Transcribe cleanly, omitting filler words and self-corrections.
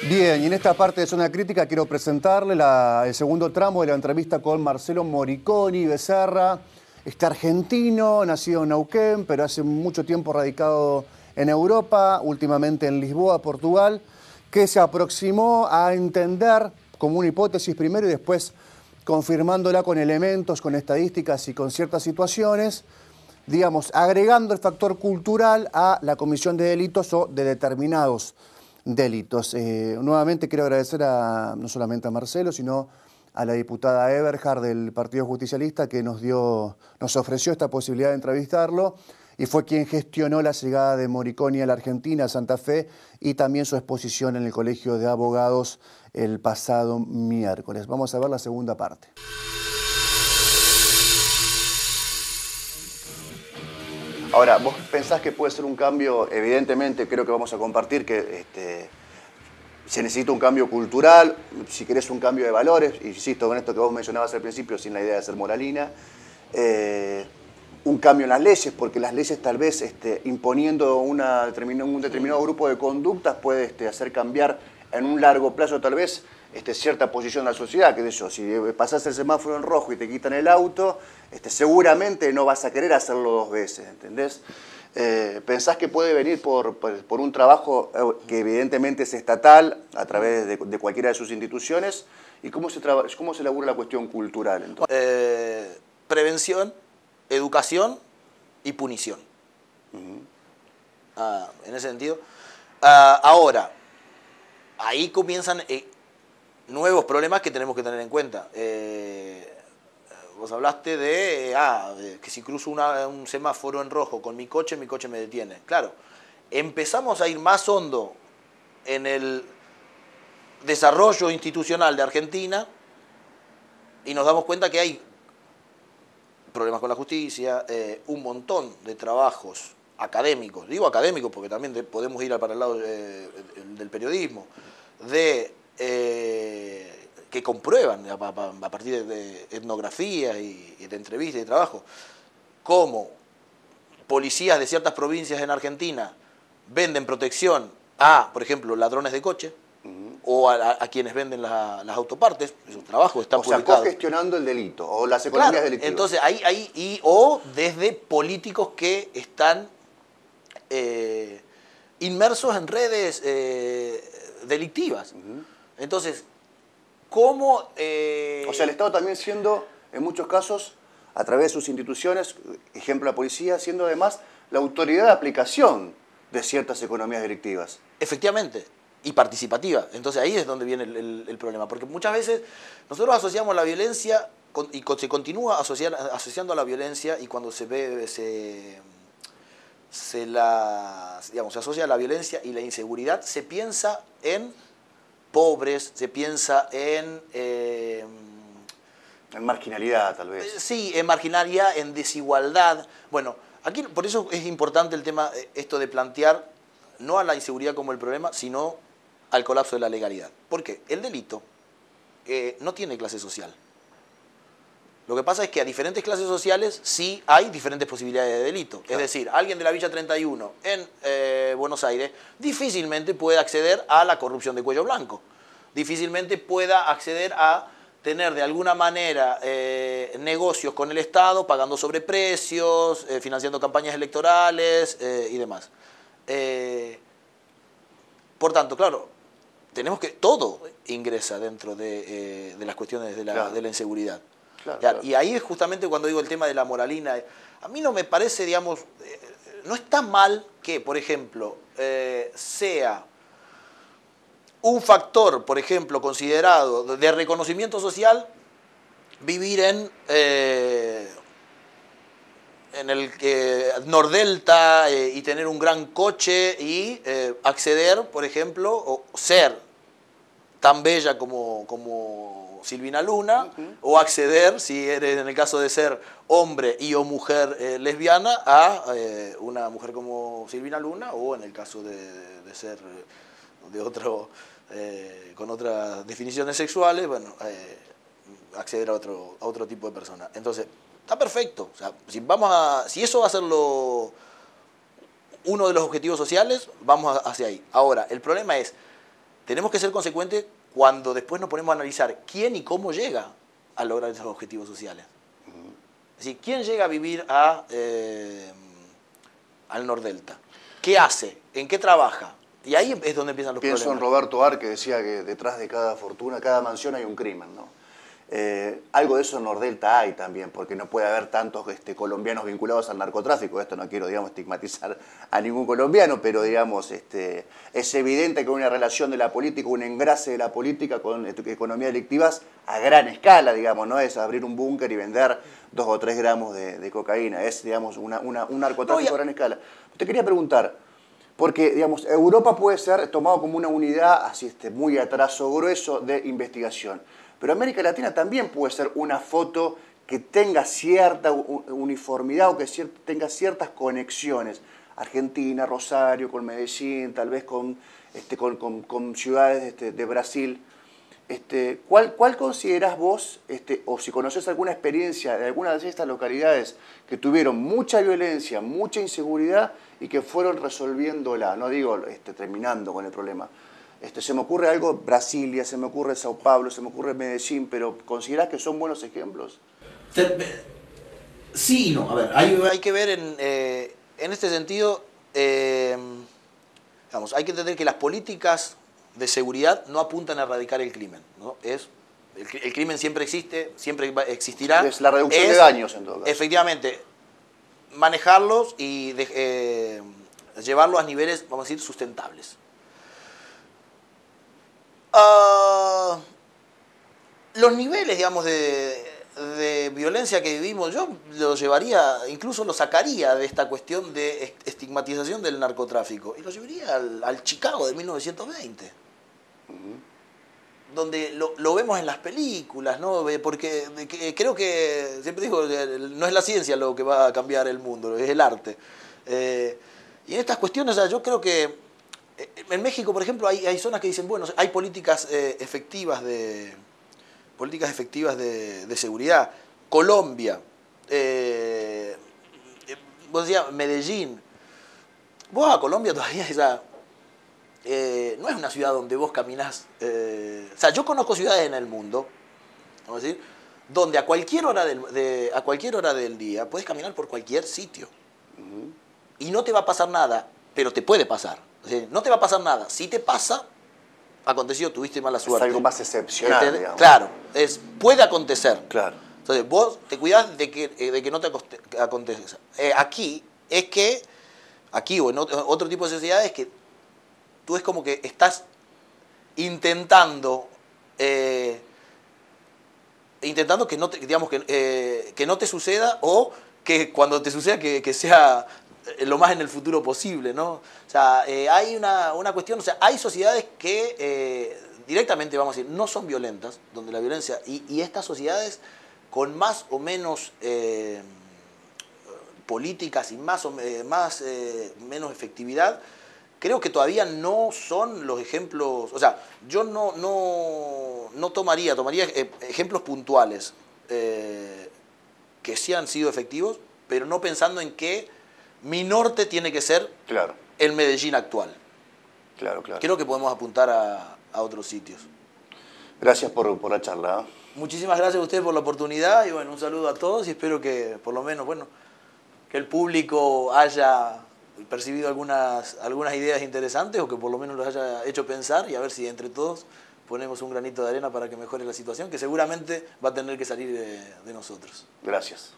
Bien, y en esta parte de Zona Crítica quiero presentarle el segundo tramo de la entrevista con Marcelo Moriconi Becerra, este argentino, nacido en Neuquén, pero hace mucho tiempo radicado en Europa, últimamente en Lisboa, Portugal, que se aproximó a entender como una hipótesis primero y después confirmándola con elementos, con estadísticas y con ciertas situaciones, digamos, agregando el factor cultural a la comisión de delitos o de determinados delitos. Nuevamente quiero agradecer no solamente a Marcelo, sino a la diputada Eberhard del Partido Justicialista que nos ofreció esta posibilidad de entrevistarlo y fue quien gestionó la llegada de Moriconi a la Argentina, a Santa Fe, y también su exposición en el Colegio de Abogados el pasado miércoles. Vamos a ver la segunda parte. Ahora, ¿vos pensás que puede ser un cambio? Evidentemente, creo que vamos a compartir que se necesita un cambio cultural, si querés un cambio de valores, insisto con esto que vos mencionabas al principio, sin la idea de ser moralina, un cambio en las leyes, porque las leyes tal vez imponiendo un determinado grupo de conductas puede hacer cambiar en un largo plazo tal vez cierta posición de la sociedad, qué sé yo, si pasás el semáforo en rojo y te quitan el auto, seguramente no vas a querer hacerlo dos veces, ¿entendés? ¿Pensás que puede venir por un trabajo que evidentemente es estatal, a través de cualquiera de sus instituciones? ¿Y cómo se elabora la cuestión cultural, entonces? Prevención, educación y punición. En ese sentido. Ahora, ahí comienzan nuevos problemas que tenemos que tener en cuenta. Vos hablaste de que si cruzo un semáforo en rojo con mi coche me detiene. Claro, empezamos a ir más hondo en el desarrollo institucional de Argentina y nos damos cuenta que hay problemas con la justicia, un montón de trabajos académicos, digo académicos porque también podemos ir para el lado del periodismo, que comprueban a partir de etnografías y de entrevistas y de trabajo, cómo policías de ciertas provincias en Argentina venden protección a, por ejemplo, ladrones de coche, o a quienes venden las autopartes. Esos trabajos están publicados. O sea, cogestionando el delito o las economías delictivas. Entonces, o desde políticos que están inmersos en redes delictivas. Entonces, ¿cómo...? O sea, el Estado también siendo, en muchos casos, a través de sus instituciones, ejemplo la policía, siendo además la autoridad de aplicación de ciertas economías delictivas. Efectivamente, y participativa. Entonces ahí es donde viene el problema, porque muchas veces nosotros asociamos la violencia y se continúa asociando a la violencia, y cuando se asocia a la violencia y la inseguridad, se piensa en pobres, se piensa en marginalidad, tal vez. Sí, en marginalidad, en desigualdad. Bueno, aquí por eso es importante el tema, esto de plantear no a la inseguridad como el problema, sino al colapso de la legalidad. ¿Por qué? El delito no tiene clase social. Lo que pasa es que a diferentes clases sociales sí hay diferentes posibilidades de delito. Claro. Es decir, alguien de la Villa 31 en Buenos Aires difícilmente puede acceder a la corrupción de cuello blanco. Difícilmente pueda acceder a tener de alguna manera negocios con el Estado, pagando sobreprecios, financiando campañas electorales y demás. Por tanto, claro, todo ingresa dentro de las cuestiones de la inseguridad. Claro. Y ahí es justamente cuando digo el tema de la moralina. A mí no me parece, digamos, no está mal que, por ejemplo, sea un factor, por ejemplo, considerado de reconocimiento social, vivir en el Nordelta y tener un gran coche y acceder, por ejemplo, o ser tan bella como Silvina Luna, o acceder, si eres en el caso de ser hombre y o mujer lesbiana, a una mujer como Silvina Luna, o en el caso de ser de otro, con otras definiciones sexuales, bueno, acceder a otro tipo de persona. Entonces, está perfecto. O sea, si eso va a ser uno de los objetivos sociales, vamos hacia ahí. Ahora, el problema es, tenemos que ser consecuentes cuando después nos ponemos a analizar quién y cómo llega a lograr esos objetivos sociales. Es decir, ¿quién llega a vivir al Nordelta? ¿Qué hace? ¿En qué trabaja? Y ahí es donde empiezan los problemas. Pienso en Roberto Ar, que decía que detrás de cada fortuna, cada mansión hay un crimen, ¿no? Algo de eso en Nordelta hay también, porque no puede haber tantos colombianos vinculados al narcotráfico. Esto no quiero, digamos, estigmatizar a ningún colombiano, pero, digamos, es evidente que hay una relación de la política, un engrase de la política con economías delictivas a gran escala, digamos, no es abrir un búnker y vender 2 o 3 gramos de cocaína, es, digamos, un narcotráfico a gran escala. Te quería preguntar, porque, digamos, Europa puede ser tomado como una unidad así muy a trazo grueso de investigación. Pero América Latina también puede ser una foto que tenga cierta uniformidad o que tenga ciertas conexiones. Argentina, Rosario, con Medellín, tal vez con ciudades de Brasil. ¿Cuál considerás vos, o si conocés alguna experiencia de alguna de estas localidades que tuvieron mucha violencia, mucha inseguridad y que fueron resolviéndola? No digo terminando con el problema. Se me ocurre algo Brasilia, se me ocurre Sao Paulo, se me ocurre Medellín, pero ¿considerás que son buenos ejemplos? Sí y no. A ver, hay que ver en este sentido, digamos, hay que entender que las políticas de seguridad no apuntan a erradicar el crimen, ¿no? El crimen siempre existe, siempre existirá. Es la reducción de daños, en todo caso. Efectivamente, manejarlos y llevarlos a niveles, vamos a decir, sustentables. Los niveles, digamos, de violencia que vivimos, yo lo llevaría, incluso lo sacaría de esta cuestión de estigmatización del narcotráfico y lo llevaría al Chicago de 1920, donde lo vemos en las películas, ¿no? Porque creo que, siempre digo, no es la ciencia lo que va a cambiar el mundo, es el arte. Y en estas cuestiones, o sea, yo creo que en México, por ejemplo, hay zonas que dicen, bueno, hay políticas efectivas de seguridad. Colombia, vos decías Medellín. Vos a Colombia todavía no es una ciudad donde vos caminás. O sea, yo conozco ciudades en el mundo, vamos a decir, donde a cualquier hora del día puedes caminar por cualquier sitio. Y no te va a pasar nada, pero te puede pasar. O sea, no te va a pasar nada. Si te pasa, aconteció, tuviste mala suerte. Es algo más excepcional, digamos. Claro, puede acontecer. Claro. Entonces, vos te cuidás de que no te acontezca. Aquí o en otro tipo de sociedades, que tú es como que estás intentando que no te, digamos, que no te suceda, o que cuando te suceda que sea lo más en el futuro posible, ¿no? O sea, hay una cuestión, o sea, hay sociedades que directamente, vamos a decir, no son violentas, donde la violencia, y estas sociedades con más o menos políticas y más o menos efectividad, creo que todavía no son los ejemplos. O sea, yo no tomaría ejemplos puntuales que sí han sido efectivos, pero no pensando en que mi norte tiene que ser el Medellín actual. Claro. Creo que podemos apuntar a otros sitios. Gracias por la charla. Muchísimas gracias a ustedes por la oportunidad y bueno, un saludo a todos y espero que por lo menos, bueno, que el público haya percibido algunas ideas interesantes, o que por lo menos los haya hecho pensar, y a ver si entre todos ponemos un granito de arena para que mejore la situación, que seguramente va a tener que salir de nosotros. Gracias.